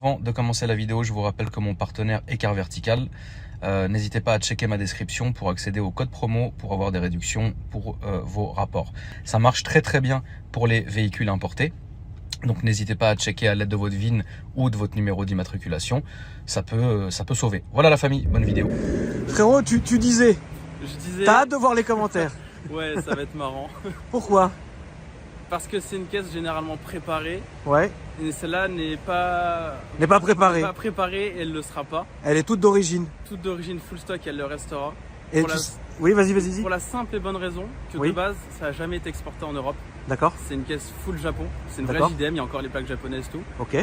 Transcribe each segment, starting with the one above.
Avant de commencer la vidéo, je vous rappelle que mon partenaire est Car Vertical. N'hésitez pas à checker ma description pour accéder au code promo pour avoir des réductions pour vos rapports. Ça marche très bien pour les véhicules importés. Donc n'hésitez pas à checker à l'aide de votre VIN ou de votre numéro d'immatriculation. Ça peut sauver. Voilà la famille, bonne vidéo. Frérot, tu disais, Je disais, t'as hâte de voir les commentaires. ouais, ça va être marrant. Pourquoi? Parce que c'est une caisse généralement préparée. Ouais, Et celle-là n'est pas préparée. pas préparée et elle ne le sera pas. Elle est toute d'origine. Toute d'origine full stock, elle le restera. Et Pour tu... la- Oui, vas-y. Pour la simple et bonne raison que Oui. de base, ça n'a jamais été exporté en Europe. D'accord, C'est une caisse full Japon. C'est une vraie D'accord. JDM, il y a encore les plaques japonaises tout. ok,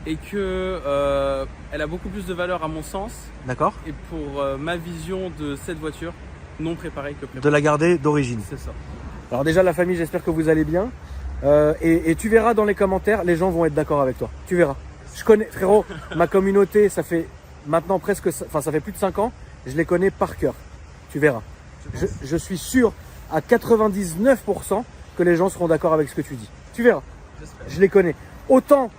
Et que elle a beaucoup plus de valeur à mon sens. d'accord. Et pour ma vision de cette voiture, non préparée que préparée. De la garder d'origine. C'est ça. Alors déjà la famille, j'espère que vous allez bien. Et tu verras dans les commentaires, les gens vont être d'accord avec toi. Tu verras. Je connais, frérot, ma communauté, ça fait maintenant ça fait plus de 5 ans. Je les connais par cœur. Tu verras. Je suis sûr à 99% que les gens seront d'accord avec ce que tu dis. Tu verras. J'espère. Je les connais. Autant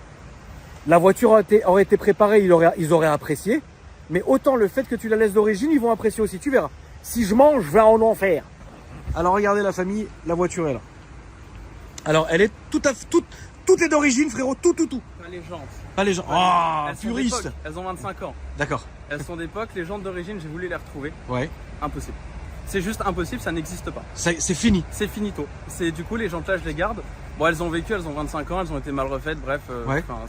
la voiture aurait été préparée, ils auraient apprécié. Mais autant le fait que tu la laisses d'origine, ils vont apprécier aussi. Tu verras. Si je mange, je vais en enfer. Alors regardez la famille, la voiture est là. Alors elle est tout est d'origine, frérot, tout. Pas les jantes. Pas les gens. Elles Ah, sont puriste. d'époque, elles ont 25 ans. D'accord. Elles sont d'époque, les jantes d'origine, j'ai voulu les retrouver. Ouais. Impossible. C'est juste impossible, ça n'existe pas. C'est fini. C'est finito. C'est du coup les jantes là, je les garde. Bon, elles ont vécu, elles ont 25 ans, elles ont été mal refaites, bref. Ouais. enfin,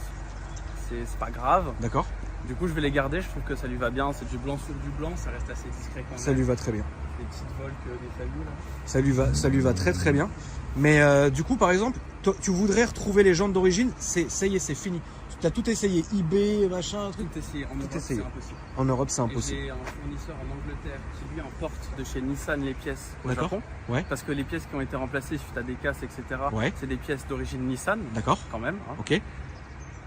c'est pas grave. D'accord. Du coup, je vais les garder, je trouve que ça lui va bien. C'est du blanc sur du blanc, ça reste assez discret quand même. Ça lui va très bien. Des petites volques, des familles là. Ça lui va très bien. Mais du coup, par exemple, tu voudrais retrouver les jantes d'origine, ça y est, c'est fini. Tu as tout essayé, eBay, machin, truc. Tout essayé. En Europe, essayé. c'est impossible. En Europe, c'est Et impossible. j'ai un fournisseur en Angleterre qui lui importe de chez Nissan les pièces au D'accord. Japon. Ouais. Parce que les pièces qui ont été remplacées suite à des casses, etc., Ouais. c'est des pièces d'origine Nissan, D'accord. quand même. Hein. Ok. Et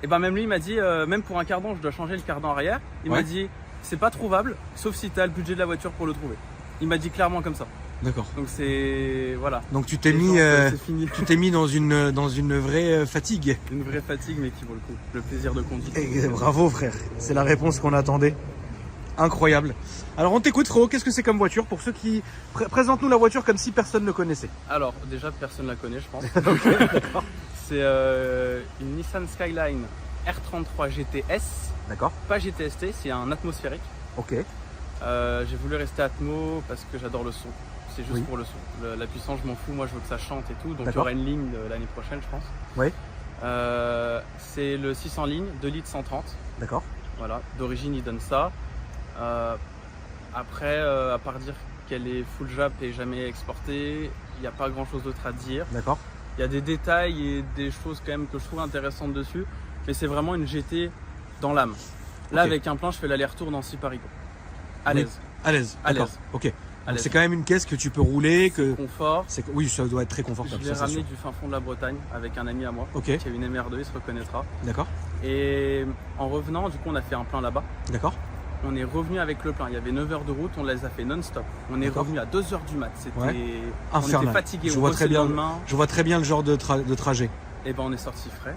ben même lui il m'a dit, même pour un cardan, je dois changer le cardan arrière. Il Ouais. m'a dit, c'est pas trouvable, sauf si tu as le budget de la voiture pour le trouver. Il m'a dit clairement comme ça. D'accord. Donc c'est voilà. Donc tu t'es Les mis, gens, c'est fini. tu t'es mis dans une vraie fatigue. Une vraie fatigue, mais qui vaut le coup. Le plaisir de conduire. Et bravo frère, c'est la réponse qu'on attendait. Incroyable. Alors on t'écoute frérot, qu'est-ce que c'est comme voiture pour ceux qui... Présente-nous la voiture comme si personne ne connaissait. Alors déjà personne la connaît, je pense. C'est une Nissan Skyline R33 GTS, D'accord. pas GTST, c'est un atmosphérique. Ok. J'ai voulu rester Atmo parce que j'adore le son. C'est juste Oui. pour le son. La puissance, je m'en fous. Moi, je veux que ça chante et tout. Donc, il y D'accord. aura une ligne l'année prochaine, je pense. Oui. C'est le 600 lignes, 2 litres 130. D'accord. Voilà. D'origine, il donne ça. Après, à part dire qu'elle est full Jap et jamais exportée, il n'y a pas grand chose d'autre à dire. D'accord. Il y a des détails et des choses quand même que je trouve intéressantes dessus. Mais c'est vraiment une GT dans l'âme. Là, Ok. avec un plein, je fais l'aller-retour Nancy-Paris. À Oui. l'aise. À l'aise. À D'accord. l'aise. Ok. À Donc l'aise. c'est quand même une caisse que tu peux rouler, que Confort. oui, ça doit être très Je confortable. l'ai Ça, c'est ramené sûr. du fin fond de la Bretagne avec un ami à moi Ok. qui a une MR2, il se reconnaîtra. D'accord. Et en revenant, du coup, on a fait un plein là-bas. D'accord. On est revenu avec le plein. Il y avait 9 heures de route, on les a fait non-stop. On est D'accord. revenu à 2 heures du mat. C'était, Ouais. on Infernal. était fatigués. Je on vois bossait très bien. le lendemain. Je vois très bien le genre de trajet. Et ben, on est sorti frais.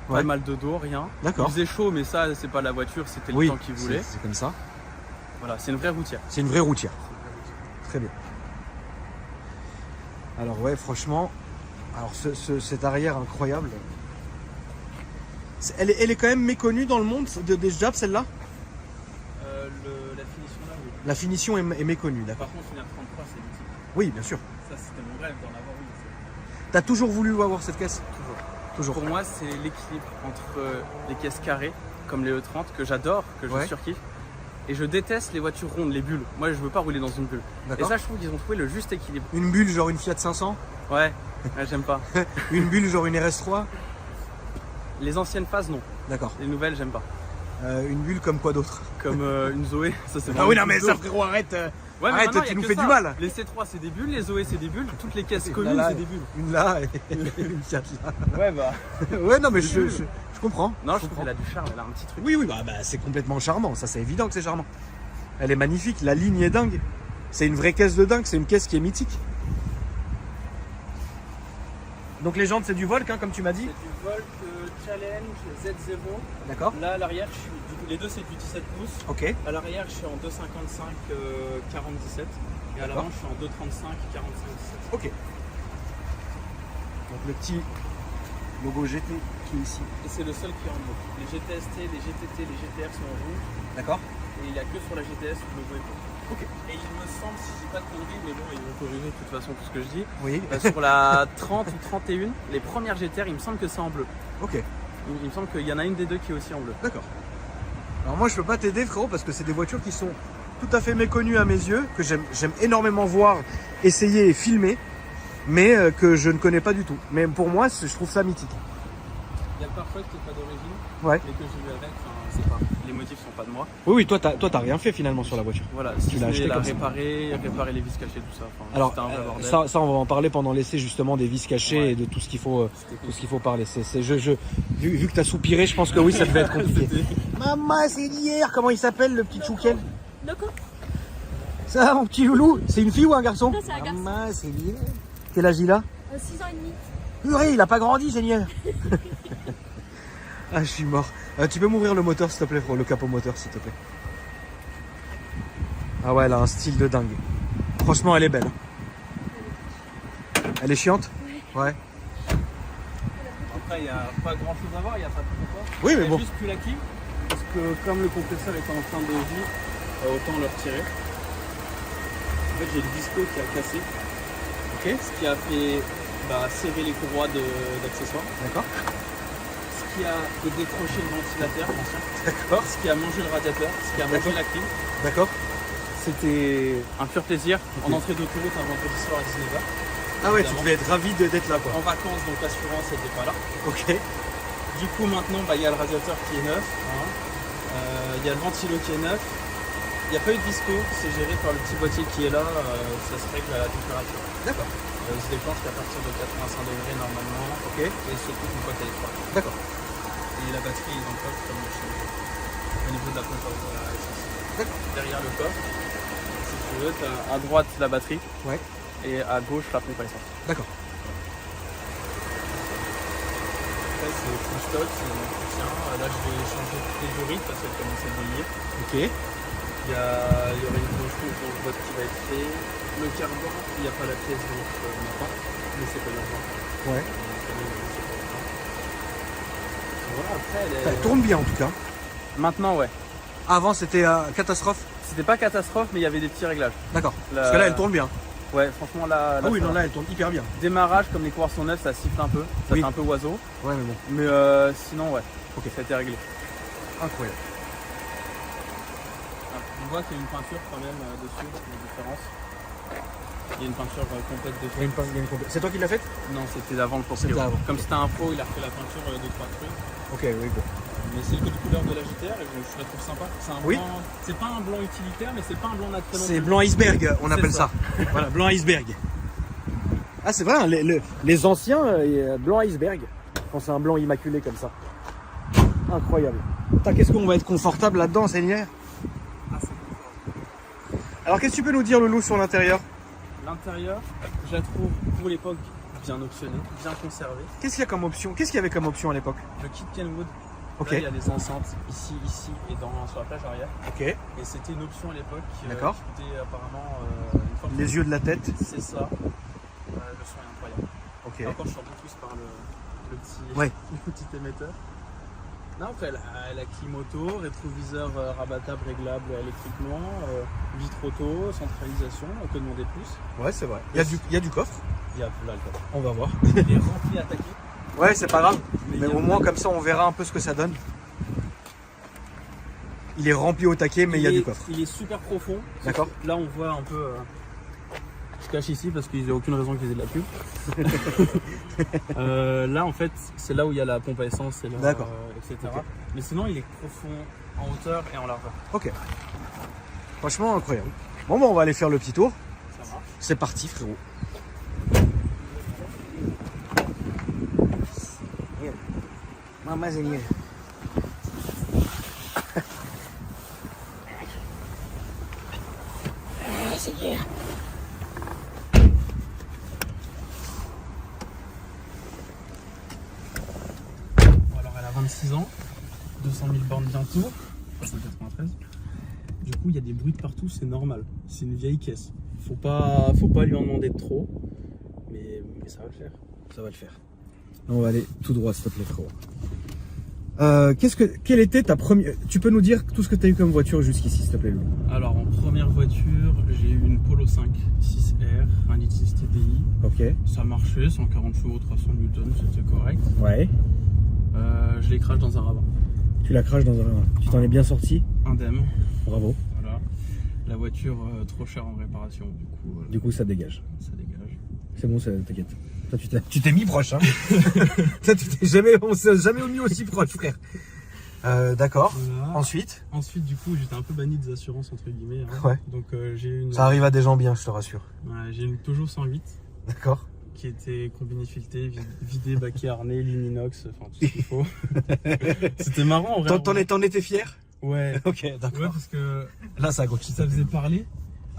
Ouais. Pas mal de dos, rien. D'accord. Il faisait chaud, mais ça, c'est pas la voiture, c'était Oui. le temps qu'il voulait. C'est comme ça. Voilà, c'est une vraie routière. C'est une vraie routière. Très bien. Alors ouais, franchement, alors cette arrière incroyable. Elle est quand même méconnue dans le monde des Jap, celle-là. La finition là, oui. La finition est méconnue, d'accord. Par contre, une R33, c'est mythique. Oui, bien sûr. Ça, c'était mon rêve d'en avoir une. T'as toujours voulu avoir cette caisse? Toujours. Toujours. Pour moi, c'est l'équilibre entre les caisses carrées, comme les E30, que j'adore, que je Ouais. surkiffe. Et je déteste les voitures rondes, les bulles. Moi, je veux pas rouler dans une bulle. Et D'accord. ça, je trouve qu'ils ont trouvé le juste équilibre. Une bulle genre une Fiat 500, Ouais, ouais, j'aime pas. une bulle genre une RS3. Les anciennes phases, non. D'accord. Les nouvelles, j'aime pas. Une bulle comme quoi d'autre? Comme une Zoé, ça c'est Ah vraiment oui, non une mais bulle ça d'eau. frérot, arrête. Ouais, mais arrête, maintenant, tu y a nous que fais ça. du mal. Les C3, c'est des bulles, les Zoé, c'est des bulles. Toutes les caisses Là, communes, là, c'est des bulles. Une là et une Fiat là. Ouais, bah. Ouais, non mais je comprends. Non, je trouve comprends. qu'elle a du charme, elle a un petit truc. Oui, bah, c'est complètement charmant, ça c'est évident que c'est charmant. Elle est magnifique, la ligne est dingue. C'est une vraie caisse de dingue, c'est une caisse qui est mythique. Donc les jantes c'est du Volk, hein, comme tu m'as dit. C'est du Volt Challenge Z0. D'accord. Là à l'arrière, les deux c'est du 17 pouces. Ok. À l'arrière, je suis en 2,55 40-17 et à D'accord. l'avant, je suis en 2,35 45-17. Ok. Donc le petit logo GT qui est ici. Et c'est le seul qui est en mauve. Les GTST, les GTT, les GTR sont en rouge D'accord. et il n'y a que sur la GTS où le logo est bleu. Ok. Et il me semble, si je dis pas de conneries, mais bon, ils vont corriger de toute façon tout ce que je dis. Oui. Sur la 30 ou 31, les premières GTR, il me semble que c'est en bleu. Ok. Il me semble qu'il y en a une des deux qui est aussi en bleu. D'accord. Alors moi je peux pas t'aider frérot parce que c'est des voitures qui sont tout à fait méconnues à mes yeux, que j'aime énormément voir, essayer et filmer, mais que je ne connais pas du tout. Mais pour moi je trouve ça mythique. Il y a le pare-choc qui n'est pas d'origine, Ouais. mais que je lui avec, c'est pas. Les motifs sont pas de moi. Oui, toi t'as rien fait finalement sur la voiture. Voilà, Tu l'as acheté la comme ça. réparer les vis cachées, tout ça. Enfin, Alors c'était un vrai bordel. ça on va en parler pendant l'essai justement des vis cachées Ouais. et de tout ce qu'il faut C'était tout ce qu'il faut parler. Vu que t'as soupiré, je pense que oui ça devait être compliqué. Maman c'est hier, comment il s'appelle le petit Chouken? Loco. Ça mon petit loulou, c'est une fille ou un garçon? Non, c'est un garçon. Maman c'est hier. Quel âge il a? 6 ans et demi. Purée, il a pas grandi, Seigneur. Ah, je suis mort. Tu peux m'ouvrir le moteur, s'il te plaît, le capot moteur, s'il te plaît. Ah ouais, elle a un style de dingue. Franchement, elle est belle. Elle est chiante? Ouais. Après, il n'y a pas grand chose à voir, il y a pas de confort. Oui, mais Il y a bon. juste plus la clim, parce que comme le compresseur est en fin de vie, autant le retirer. En fait, j'ai le disco qui a cassé, Ok. ce qui a fait serrer les courroies d'accessoires, D'accord. ce qui a décroché le ventilateur, ancien, D'accord. ce qui a mangé le radiateur, ce qui a mangé la clim. D'accord. C'était un pur plaisir. En entrée d'autoroute un vendredi soir à 19h. Ah ouais, tu devais être ravi d'être là, quoi. En vacances, donc l'assurance n'était pas là. Ok. Du coup, maintenant, il y a le radiateur qui est neuf. Hein. Il y a le ventilo qui est neuf. Il n'y a pas eu de disco, c'est géré par le petit boîtier qui est là. Ça se règle à la température. D'accord. Il se déclenche qu'à partir de 85 degrés normalement. Ok. Et se coupe une fois qu'elle est froide. D'accord. Et la batterie est dans le coffre comme chez nous. Au niveau de la pompe à essence. D'accord. Derrière le coffre, si tu veux, tu as à droite la batterie. Ouais. Et à gauche la pompe à essence. D'accord. Après c'est full stock, c'est l'entretien. Là je vais changer toutes les durites parce qu'elles commencent à vieillir. Ok. Il y aurait une bouchon pour le vote qui va être fait. Le carburant, il n'y a pas la pièce donc maintenant, mais c'est pas urgent. Ouais. Voilà, après Elle tourne bien en tout cas. Maintenant ouais. Avant c'était catastrophe. C'était pas catastrophe mais il y avait des petits réglages. D'accord. Parce que là elle tourne bien. Ouais franchement là. Ah oui, ça non va. là elle tourne hyper bien. Démarrage comme les coureurs sont neufs ça siffle un peu. Ça Oui. fait un peu oiseau. Ouais mais bon. Mais sinon ouais. Ok. Ça a été réglé. Incroyable. On voit qu'il y a une peinture quand même dessus, la différence. Il y a une peinture complète Il y a dessus. C'est toi qui l'as faite? Non, c'était avant le C'était proprio. avant. Comme c'était un pro, il a refait la peinture de 3 trucs. Ok, oui, bon. Mais c'est le code couleur de la GTR et je la trouve sympa. C'est un Oui. blanc, c'est pas un blanc utilitaire, mais c'est pas un blanc naturel. C'est blanc iceberg, on C'est appelle ça. Voilà, blanc iceberg. Ah, c'est vrai, hein, les anciens, blanc iceberg. Quand c'est un blanc immaculé comme ça. Incroyable. Putain, qu'est-ce qu'on va être confortable là-dedans, Seigneur? Ah, c'est confort. Alors, qu'est-ce que tu peux nous dire, Loulou, sur l'intérieur? L'intérieur, je la trouve pour l'époque bien optionnée, bien conservée. Qu'est-ce qu'il y a comme option? Qu'est-ce qu'il y avait comme option à l'époque? Le kit Kenwood. Ok. Là, il y a des enceintes ici et sur la plage arrière. Ok. Et c'était une option à l'époque D'accord. qui coûtait apparemment une fois que Les yeux de la tête. c'est ça. Le son est incroyable. Ok. Et encore, je suis en plus par le petit, Ouais. le petit émetteur. Non, après, elle a clim auto, rétroviseur rabattable, réglable électriquement, vitre auto, centralisation, on peut demander plus. Ouais, c'est vrai. Il y a du coffre. Il y a là le coffre. On va voir. Il est rempli à taquet. Ouais, c'est pas grave. il Mais y a au moins, comme ça, on verra un peu ce que ça donne. Il est rempli au taquet, mais il y a du coffre. Il est super profond. D'accord. Là, on voit un peu. Je cache ici parce qu'il n'y a aucune raison qu'ils aient de la pub. Là, en fait, c'est là où il y a la pompe à essence, et là, D'accord. etc. Ok. Mais sinon, il est profond en hauteur et en largeur. Ok. Franchement, incroyable. Bon, bah, on va aller faire le petit tour. Ça marche. C'est parti, frérot. Maman Zénier. bientôt. C'est le 93. Du coup, il y a des bruits de partout, c'est normal. C'est une vieille caisse. Faut pas lui en demander de trop. Mais ça va le faire. Ça va le faire. On va aller tout droit, s'il te plaît, frérot. Quelle était ta première... Tu peux nous dire tout ce que tu as eu comme voiture jusqu'ici, s'il te plaît, Louis? Alors, en première voiture, j'ai eu une Polo 5 6R, 1.6 TDI. Ok. Ça marchait, 140 chevaux, 300 Newton, c'était correct. Ouais. Je l'ai crash dans un ravin. Tu la craches dans un... Tu t'en es bien sorti? Indemne. Bravo. Voilà. La voiture trop chère en réparation, Du coup, ça dégage. Ça dégage. C'est bon, t'inquiète. Toi, tu t'es mis proche, hein. Toi, on s'est jamais mis aussi proche, frère. D'accord. Voilà. Ensuite, du coup, j'étais un peu banni des assurances, entre guillemets. Hein. Ouais. Donc, j'ai eu une... ça arrive à des gens bien, je te rassure. Ouais, j'ai une Peugeot 108 D'accord. qui était combiné fileté, vidé, baquet, harnais, ligne inox, enfin tout ce qu'il faut. C'était marrant en vrai. T'en étais fier? Ouais. Ok, Ouais, d'accord. parce que Là, ça a gauche. ça faisait parler.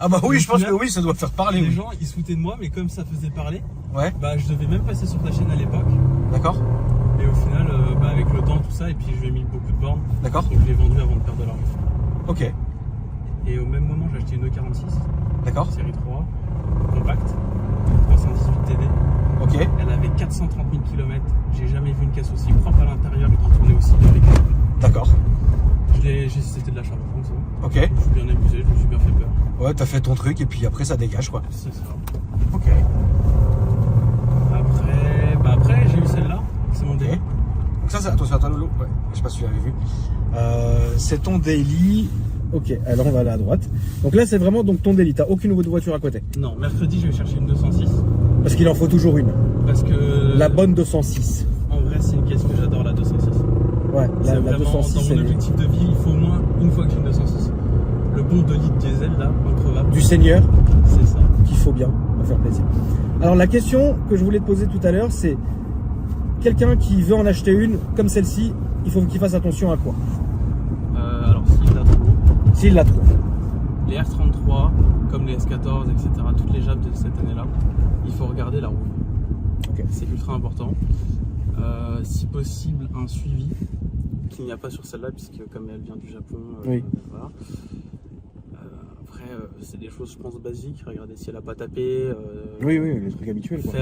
Ah bah oui, Au je pense final, que oui, ça doit faire parler. Les Oui. gens, ils se foutaient de moi, mais comme ça faisait parler, Ouais, bah je devais même passer sur ta chaîne à l'époque. d'accord. Et au final, avec le temps, tout ça, et puis je lui ai mis beaucoup de bornes. D'accord. Donc je l'ai vendu avant de perdre de l'argent. Ok, Et au même moment, j'ai acheté une E46, d'accord. série 3, compacte, 318 TD. Ok, Elle avait 430 000 km. J'ai jamais vu une caisse aussi propre à l'intérieur et qui tournait aussi bien avec elle. d'accord. C'était de l'achat en France. Ok. Je me suis bien amusé, je me suis bien fait peur. Ouais, t'as fait ton truc et puis après, ça dégage, quoi. C'est ça. Ok. Après j'ai eu celle-là. C'est mon délire. Donc ça, attention à toi, Lolo. Ouais, je sais pas si tu l'avais vu. C'est ton daily. Ok, alors on va aller à droite. Donc là, c'est vraiment donc ton daily. T'as aucune autre voiture à côté. Non, mercredi, je vais chercher une 206. Parce qu'il en faut toujours une. Parce que. La bonne 206. En vrai, c'est une caisse que j'adore, la 206. Ouais, C'est la vraiment 206, dans c'est mon objectif de vie, il faut au moins une fois que j'ai une 206. Le bon 2 litres diesel, là, increvable. du Seigneur C'est ça. qu'il faut bien, à faire plaisir. Alors la question que je voulais te poser tout à l'heure, c'est quelqu'un qui veut en acheter une comme celle-ci, il faut qu'il fasse attention à quoi? Alors, s'il la trouve, S'il la trouve. les R33, comme les S14, etc., toutes les Jap de cette année-là, il faut regarder la roue. Ok. C'est ultra important. Si possible, un suivi qu'il n'y a pas sur celle-là, puisque comme elle vient du Japon, Oui. voilà. Après, c'est des choses, je pense, basiques. Regarder si elle n'a pas tapé. Oui, les trucs habituels, quoi.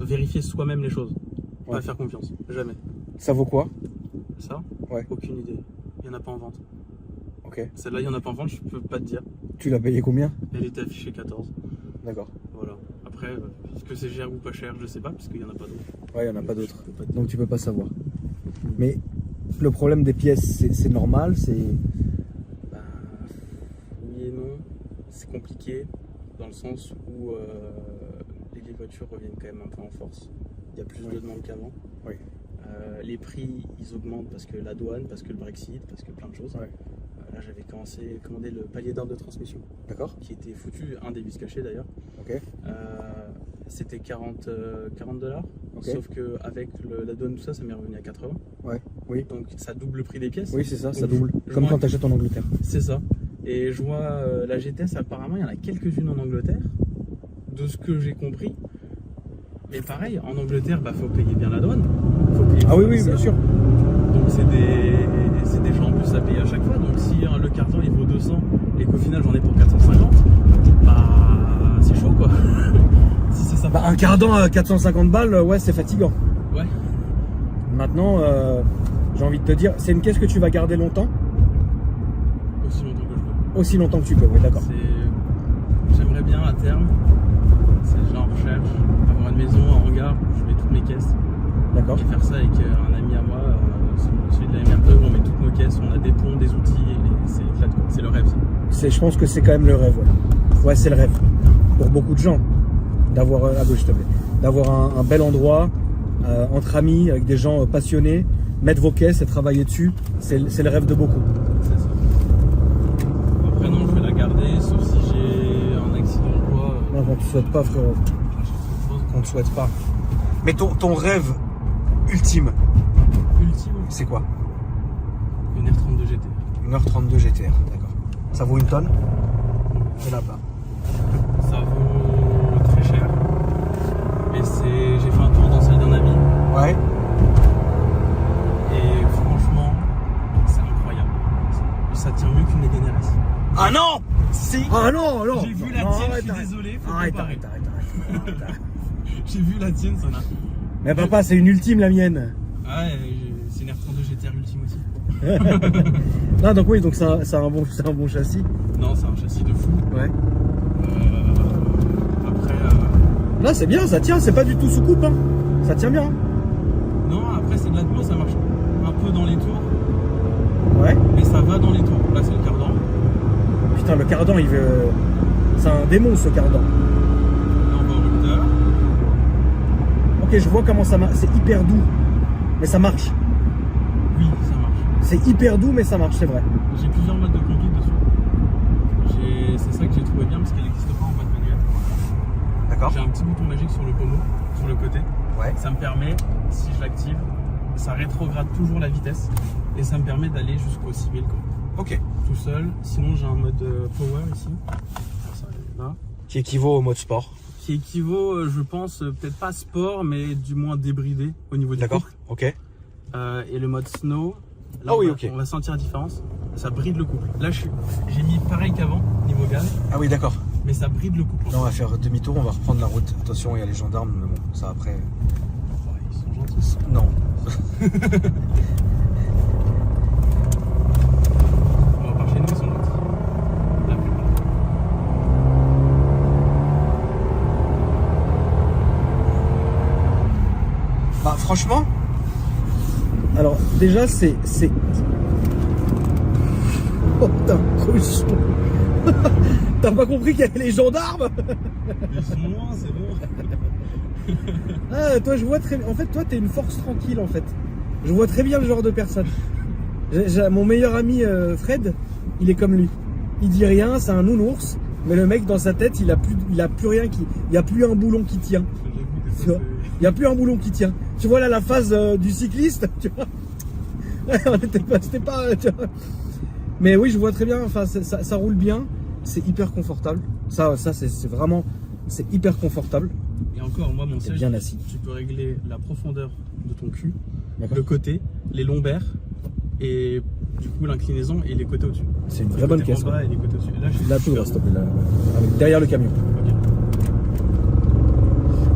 Vérifier soi-même les choses. Ouais. Pas faire confiance. Jamais. Ça vaut quoi? Ça, Ouais. aucune idée. Il n'y en a pas en vente. Ok. Celle-là, il n'y en a pas en vente, je peux pas te dire. Tu l'as payé combien? Elle était affichée 14. D'accord. Voilà. Après, est-ce que c'est cher ou pas cher, je sais pas, parce qu'il n'y en a pas d'autres. Ouais, il n'y en a pas d'autres. Je peux pas te dire. Donc tu peux pas savoir. Mais le problème des pièces, c'est normal, c'est... Bah, oui et non, c'est compliqué dans le sens où les vieilles voitures reviennent quand même un peu en force. Il y a plus de demandes qu'avant. Oui. Les prix ils augmentent parce que la douane, parce que le Brexit, parce que plein de choses. Ouais. Là j'avais commandé le palier d'ordre de transmission D'accord. qui était foutu, un des vis cachés d'ailleurs. Ok. C'était 40 $. Ok. Sauf que avec la douane tout ça, ça m'est revenu à 80. Ouais. Oui. Donc ça double le prix des pièces. Oui, c'est ça, ça Donc, double. je Comme vois- quand tu achètes en Angleterre. C'est ça. Et je vois la GTS, apparemment, il y en a quelques-unes en Angleterre, de ce que j'ai compris. Mais pareil, en Angleterre, faut payer bien la douane. Faut payer Ah oui, le oui, fournisseur. bien sûr. Donc c'est des gens en plus à payer à chaque fois. Donc si le carton il vaut 200 et qu'au final j'en ai pour 450, c'est chaud quoi. Si c'est ça. Bah, un cardan à 450 balles, ouais, c'est fatigant. Ouais. Maintenant, j'ai envie de te dire, c'est une caisse que tu vas garder longtemps? Aussi longtemps que je peux. Aussi longtemps que tu peux, oui, d'accord. J'aimerais bien à terme, c'est déjà en recherche, avoir une maison, un hangar où je mets toutes mes caisses. D'accord. Et faire ça avec un ami à moi, celui de la MR2, on met toutes nos caisses, on a des ponts, des outils, et c'est éclate quoi. C'est le rêve ça. Je pense que c'est quand même le rêve, ouais. Ouais, c'est le rêve. Pour beaucoup de gens, d'avoir, à gauche, s'il te plaît, d'avoir un bel endroit, entre amis, avec des gens passionnés, mettre vos caisses et travailler dessus, c'est le rêve de beaucoup. C'est ça. Après non, je vais la garder, sauf si j'ai un accident ou quoi. Non, on te souhaite pas, frérot. J'achète autre chose. On te souhaite pas. Mais ton rêve ultime, Ultime, c'est quoi? une R32 GT. Une R32 GTR, d'accord. Ça vaut une tonne? Il n'y en a pas. Ça vaut très cher. Mais j'ai fait un tour dans celle d'un ami. Ouais. Et franchement, c'est incroyable. ça tient mieux qu'une Mégane RS. Ah non! Si. Ah non, non! J'ai vu la Non, tienne, arrête, je suis arrête. désolé. Faut Arrête, comparer. arrête. J'ai vu la tienne, ça n'a. Mais papa, c'est une ultime la mienne. Ah ouais, c'est une R32 GTR ultime aussi. Non, donc oui, donc c'est un bon châssis. Non, c'est un châssis de fou. Ouais. Après, Là, c'est bien, ça tient, c'est pas du tout sous coupe, hein. Ça tient bien. non, après c'est de l'atmo, ça marche un peu dans les tours, Ouais. mais ça va dans les tours. Là, c'est le cardan. Putain, le cardan, il veut. C'est un démon ce cardan. Là, on va au rupteur. Ok, je vois comment ça marche. C'est hyper doux, mais ça marche. Oui, ça marche. C'est hyper doux, mais ça marche, c'est vrai. J'ai plusieurs modes de conduite dessus. C'est ça que j'ai trouvé bien parce qu'elle n'existe pas en mode manuel. D'accord. J'ai un petit bouton magique sur le pommeau, sur le côté. Ouais. Ça me permet, si je l'active, ça rétrograde toujours la vitesse et ça me permet d'aller jusqu'au 6000 quoi. Ok. Tout seul. Sinon, j'ai un mode power ici. Ça, là. Qui équivaut au mode sport. Qui équivaut, je pense, peut-être pas sport, mais du moins débridé au niveau du D'accord. couple. Ok. Et le mode snow, là, Ah oui, on va, ok. on va sentir la différence. Ça bride le couple. Là, j'ai mis pareil qu'avant, niveau gamme, Ah oui, d'accord. mais ça bride le couple. Là, on va faire demi-tour, on va reprendre la route. Attention, il y a les gendarmes, mais bon, ça après. Ouais, ils sont gentils. Non. On va par chez nous, ils sont gentils. La plupart. Bah, franchement. Alors, déjà, c'est. Oh putain, cochon. T'as pas compris qu'il y avait les gendarmes? Ils sont loin, c'est bon. Ah, toi, je vois très bien. En fait, toi, t'es une force tranquille, en fait. Je vois très bien le genre de personne. Mon meilleur ami Fred, il est comme lui. Il dit rien, c'est un nounours, mais le mec dans sa tête, il a plus rien il y a plus un boulon qui tient. Tu vois, il y a plus un boulon qui tient. Tu vois là la phase du cycliste, tu vois. C'était pas, tu vois. Mais oui, je vois très bien. Enfin, ça roule bien. C'est hyper confortable. Ça, c'est vraiment, c'est hyper confortable. Et encore, moi, mon T'es siège, bien assis. tu peux régler la profondeur de ton cul, D'accord. le côté, les lombaires et du coup l'inclinaison et les côtés au-dessus. C'est une Les très bonne côtés en caisse. bas et les côtés au-dessus. Et là, je suis Là, tout s'il te plaît, là, derrière le camion. Ok.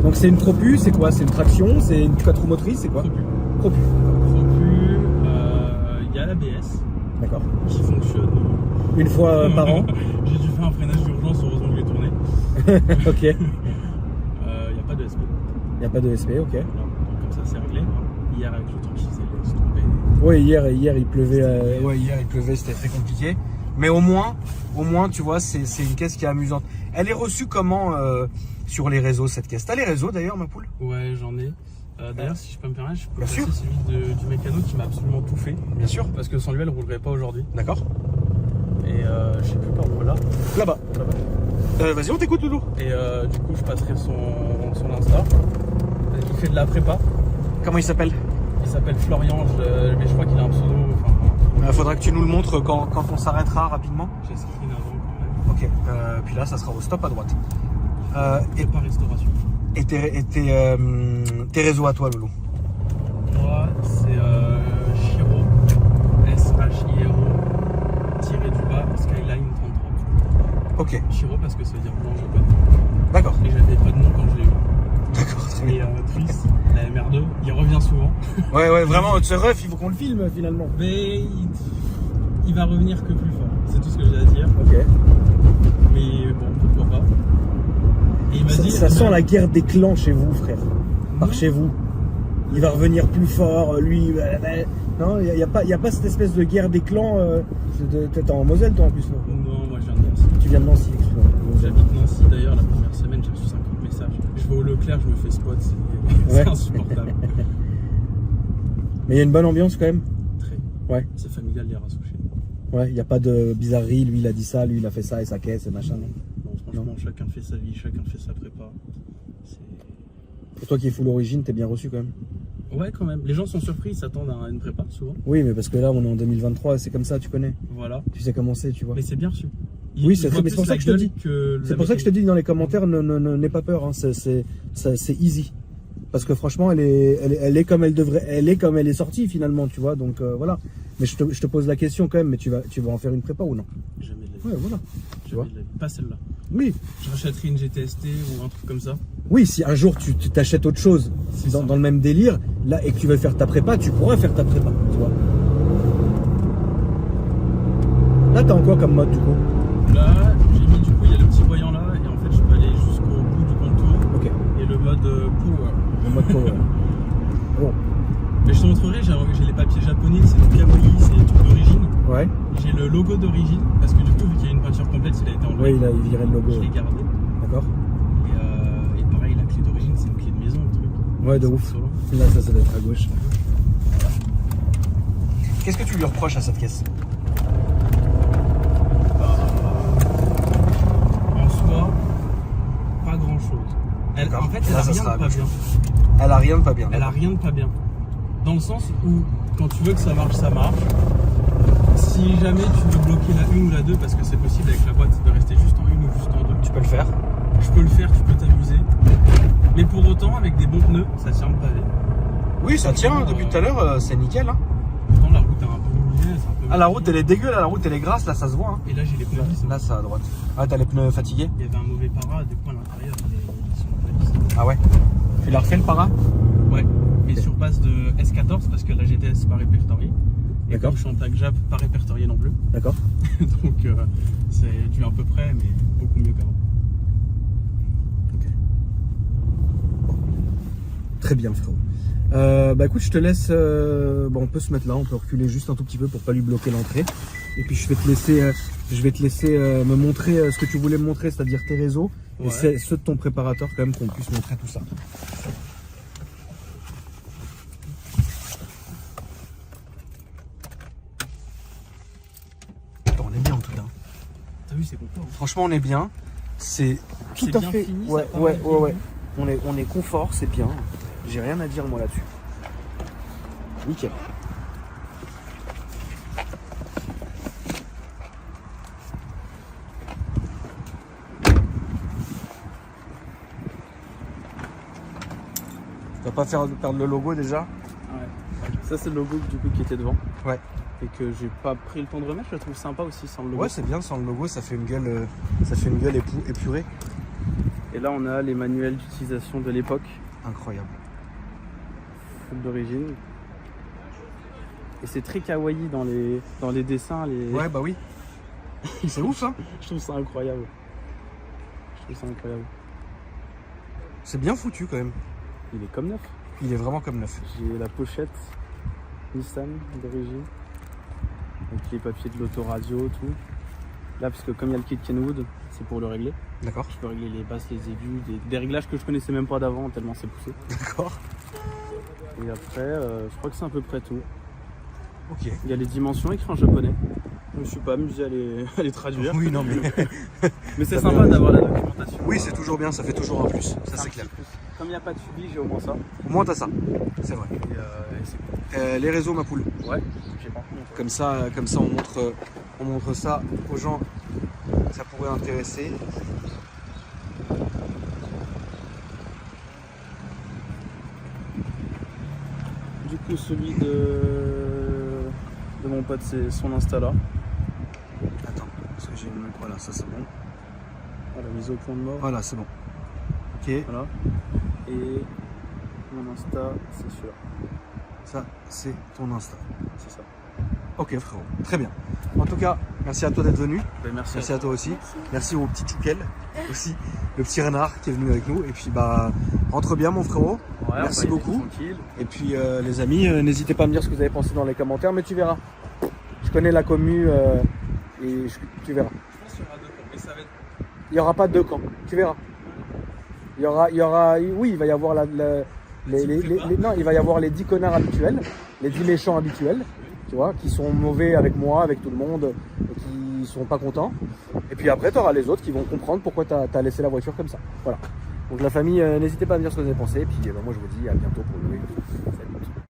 Donc c'est une propu, c'est quoi? C'est une traction, c'est une 4 roues motrices, c'est quoi? Propu. Propu. Propu, il y a l'ABS D'accord. qui fonctionne. Une fois par an. J'ai dû faire un freinage d'urgence, heureusement que je l'ai tourné. Ok. Il n'y a pas de SP. Il n'y a pas de SP, ok. Voilà. Donc, comme ça, c'est réglé. Hier, avec le tranchis, c'est tombé. Oui, hier il pleuvait. Ouais, hier il pleuvait, c'était très compliqué. Mais au moins, tu vois, c'est une caisse qui est amusante. Elle est reçue comment sur les réseaux, cette caisse? T'as les réseaux d'ailleurs, ma poule? Ouais, j'en ai. D'ailleurs, si je peux me permettre, je peux Bien passer sûr. celui du mécano qui m'a absolument tout fait. Bien sûr. Parce que sans lui, elle ne roulerait pas aujourd'hui. D'accord. Et je sais plus par où là. Là-bas. Vas-y, on t'écoute, Loulou. Et du coup, je passerai son Insta. Il fait de la prépa. Comment il s'appelle? Il s'appelle Florian, mais je crois qu'il a un pseudo. Enfin, Faudra que tu nous le montres quand on s'arrêtera rapidement. j'ai screen avant quand même. Ok. Puis là, ça sera au stop à droite. Et pas restauration. Et tes réseaux à toi, Loulou? Moi, c'est Shiro, S-H-I-R-O, tiré du bas, Skyline 33. Ok. Shiro parce que ça veut dire blanc jaune. D'accord. Et j'avais pas de nom quand je l'ai eu. D'accord, très Et bien. Triss, la MR2, il revient souvent. Ouais, vraiment, ce ref, il faut qu'on le filme finalement. Mais il va revenir que plus fort. C'est tout ce que j'ai à dire. Ok. Mais bon, pourquoi pas. Et il m'a dit. Ça sent la guerre des clans chez vous, frère. Par Non. chez vous. Il va revenir plus fort, lui. Non, il n'y a pas cette espèce de guerre des clans. T'es en Moselle, toi, en plus. Non, Non, moi je viens de Nancy. tu viens de Nancy, excuse-moi. J'habite Nancy d'ailleurs, la première semaine j'ai reçu 50 messages. Je vais au Leclerc, je me fais spot, c'est Ouais. insupportable. Mais il y a une bonne ambiance quand même. Très. Ouais. C'est familial les races chez nous. Ouais, il n'y a pas de bizarrerie. Lui, il a dit ça, lui, il a fait ça et sa caisse et machin. Non. Non, franchement, chacun fait sa vie, chacun fait sa prépa. Et toi qui es full origine, t'es bien reçu quand même. Ouais, quand même. Les gens sont surpris, ils s'attendent à une prépa souvent. Oui, mais parce que là, on est en 2023, c'est comme ça, tu connais. Voilà. Tu sais comment c'est, tu vois. Mais c'est bien reçu. Oui, c'est mais c'est pour ça que je te dis. C'est pour ça que je te dis. dis dans les commentaires, n'aie pas peur, hein. C'est easy. Parce que franchement, elle est comme elle devrait, elle est comme elle est sortie finalement, tu vois. Donc voilà. Mais je te pose la question quand même, mais tu vas en faire une prépa ou non? Jamais de la vie. Ouais, voilà. Tu vois? Jamais de la vie. Pas celle-là. Oui. Je rachèterai une GTST ou un truc comme ça. Oui, si un jour tu t'achètes autre chose dans le même délire, là, et que tu veux faire ta prépa, tu pourras faire ta prépa, tu vois. Là, t'as en quoi comme mode du coup? Là, j'ai mis du coup, il y a le petit voyant là, et en fait, je peux aller jusqu'au bout du contour. Ok. Et le mode power. Le mode power. Bon. Mais je te montrerai, j'ai les papiers japonais, c'est tout kawaii, c'est tout d'origine. Ouais. J'ai le logo d'origine, parce que du coup, vu qu'il y a une peinture complète, il a été enlevé. Oui, il virait le logo. Je l'ai gardé. D'accord. Et pareil, la clé d'origine, c'est une clé de maison, le truc. Ouais, de C'est ouf. solo. Là, ça doit être à gauche. Qu'est-ce que tu lui reproches à cette caisse? En soi, pas grand chose. En fait, elle a rien de pas bien. Elle a rien de pas bien. Elle a rien de pas bien. Dans le sens où, quand tu veux que ça marche, ça marche. Si jamais tu veux bloquer la 1 ou la 2, parce que c'est possible avec la boîte de rester juste en 1 ou juste en 2, Tu peux le faire. je peux le faire, tu peux t'amuser. Mais pour autant, avec des bons pneus, ça tient le pavé. Oui, ça tient. Depuis tout à l'heure, c'est nickel. Hein. Pourtant, la route est un peu mouillée. c'est un peu Ah, la route, mouillé. elle est dégueu. Là, la route, elle est grasse. Là, ça se voit. Hein. Et là, j'ai les pneus lisses. Là, c'est à droite. Ah, t'as les pneus fatigués? Il y avait un mauvais para, du coup, à l'intérieur, ils sont pas lisses. Ah ouais. Tu l'as refait le para? Ouais, mais sur base de S14, parce que la GTS, c'est pas répertorié. Et D'accord. comme je suis en tag Jap, pas répertorié non plus. D'accord. Donc, c'est du à peu près, mais beaucoup mieux qu'avant. Très bien, frérot. Bah écoute, je te laisse. Bon, on peut se mettre là, on peut reculer juste un tout petit peu pour pas lui bloquer l'entrée. Et puis je vais te laisser, me montrer ce que tu voulais me montrer, c'est-à-dire tes réseaux et Ouais. ceux de ton préparateur, quand même, qu'on puisse montrer tout ça. On est bien en tout cas. T'as vu, c'est confort. Franchement, on est bien. C'est tout C'est à bien fait. fini, Ouais, ça part ouais, avec ouais, les ouais. On est confort, c'est bien. J'ai rien à dire moi là-dessus. Nickel. Tu vas pas faire perdre le logo déjà? Ouais. Ça, c'est le logo du coup qui était devant. Ouais. Et que j'ai pas pris le temps de remettre, je le trouve sympa aussi sans le logo. Ouais, c'est bien sans le logo, ça fait une gueule, épurée. Et là, on a les manuels d'utilisation de l'époque, Incroyable. d'origine. Et c'est très kawaii dans les dessins. Ouais, bah oui. C'est ouf, hein. Je trouve ça incroyable. C'est bien foutu quand même. Il est comme neuf. Il est vraiment comme neuf. J'ai la pochette Nissan d'origine. Donc les papiers de l'autoradio, tout. Là, parce que comme il y a le kit Kenwood, c'est pour le régler. D'accord. Je peux régler les basses, les aigus, des réglages que je connaissais même pas d'avant, tellement c'est poussé. D'accord. Et après, je crois que c'est à peu près tout. Ok. Il y a les dimensions écrites en japonais. Je me suis pas amusé à les traduire. Oui, non, mais. Mais c'est Ça sympa fait- d'avoir la documentation. Oui, c'est toujours bien, ça fait toujours un plus. Ça, un c'est petit clair. plus. Comme il n'y a pas de suivi, j'ai au moins ça. Au moins, t'as ça. C'est vrai. Et c'est cool. Les réseaux, ma poule. Ouais, j'ai pas compris. Comme ça, on montre ça aux gens. Ça pourrait intéresser. Du coup, celui de mon pote, c'est son Insta là. Attends, parce que j'ai une. Voilà, ça c'est bon. Voilà, mise au point de mort. Voilà, c'est bon. Ok. Voilà. Et mon Insta, c'est celui-là. Ça, c'est ton Insta. C'est ça. Ok, frérot. Très bien. En tout cas, merci à toi d'être venu. Ben, merci. Merci à toi aussi. Merci au petit Tchoukel aussi, le petit renard qui est venu avec nous. Et puis bah rentre bien mon frérot. Ouais, Merci on va y aller beaucoup. tranquille. Et puis les amis, n'hésitez pas à me dire ce que vous avez pensé dans les commentaires, mais tu verras. Je connais la commu tu verras. Je pense qu'il y aura deux camps, mais ça va être. Il n'y aura pas deux camps, tu verras. Oui, il va y avoir non, il va y avoir les 10 connards habituels, les 10 méchants habituels, tu vois, qui sont mauvais avec moi, avec tout le monde, et qui sont pas contents. Et puis après, tu auras les autres qui vont comprendre pourquoi tu as laissé la voiture comme ça. Voilà. Donc la famille, n'hésitez pas à me dire ce que vous avez pensé, et puis moi je vous dis à bientôt pour une nouvelle vidéo.